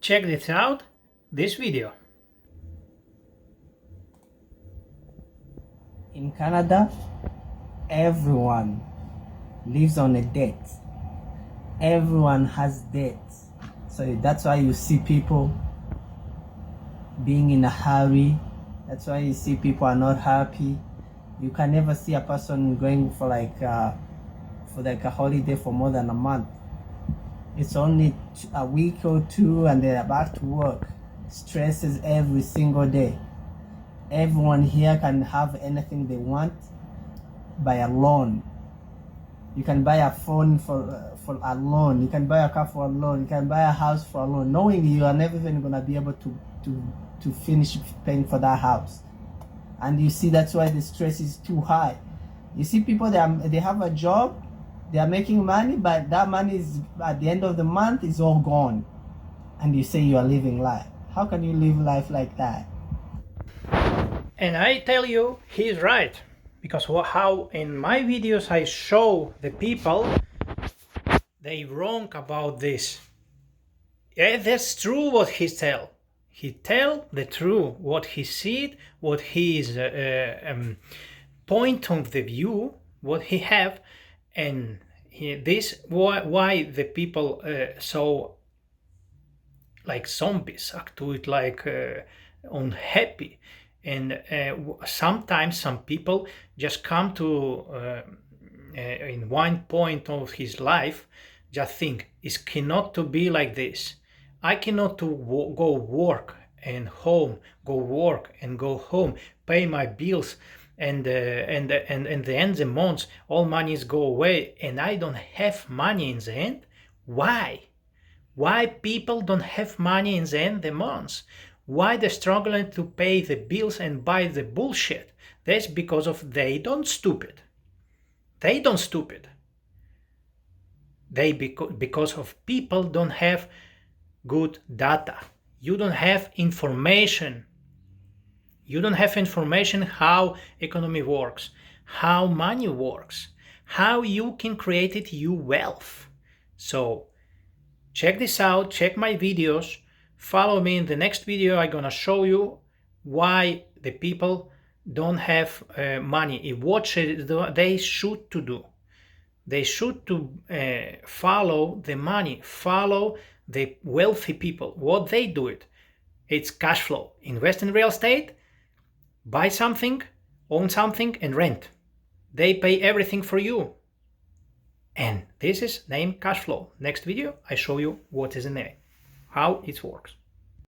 Check this out, this video. In Canada, everyone lives on a debt. Everyone has debt. So that's why you see people being in a hurry. That's why you see people are not happy. You can never see a person going for like a holiday for more than a month. It's only a week or two and they're back to work. Stresses every single day. Everyone here can have anything they want by a loan. You can buy a phone for a loan. You can buy a car for a loan. You can buy a house for a loan, knowing you are never even gonna be able to finish paying for that house. And you see that's why the stress is too high. You see people they have a job, they are making money, but that money is at the end of the month is all gone. And you say you are living life. How can you live life like that? And I tell you, he's right. Because how in my videos I show the people, they wrong about this. Yeah, that's true what he tell. He tell the truth, what he see, what his point of the view, what he have, and this why the people so like zombies act to it like unhappy, and sometimes some people just come to in one point of his life just think it cannot to be like this. I cannot to go work and home, go work and go home, pay my bills, and the end of the month all monies go away and I don't have money in the end. Why people don't have money in the end of the month? Why they're struggling to pay the bills and buy the bullshit? That's because of they don't stupid. They don't stupid. Because of people don't have good data. You don't have information. You don't have information how economy works, how money works, how you can create it your wealth. So check this out, check my videos, follow me in the next video. I'm gonna show you why the people don't have money, what they should to do. They should to follow the money, follow the wealthy people, what they do it. It's cash flow, invest in real estate, buy something, own something and rent. They pay everything for you. And this is named cash flow. Next video, I show you what is in it, how it works.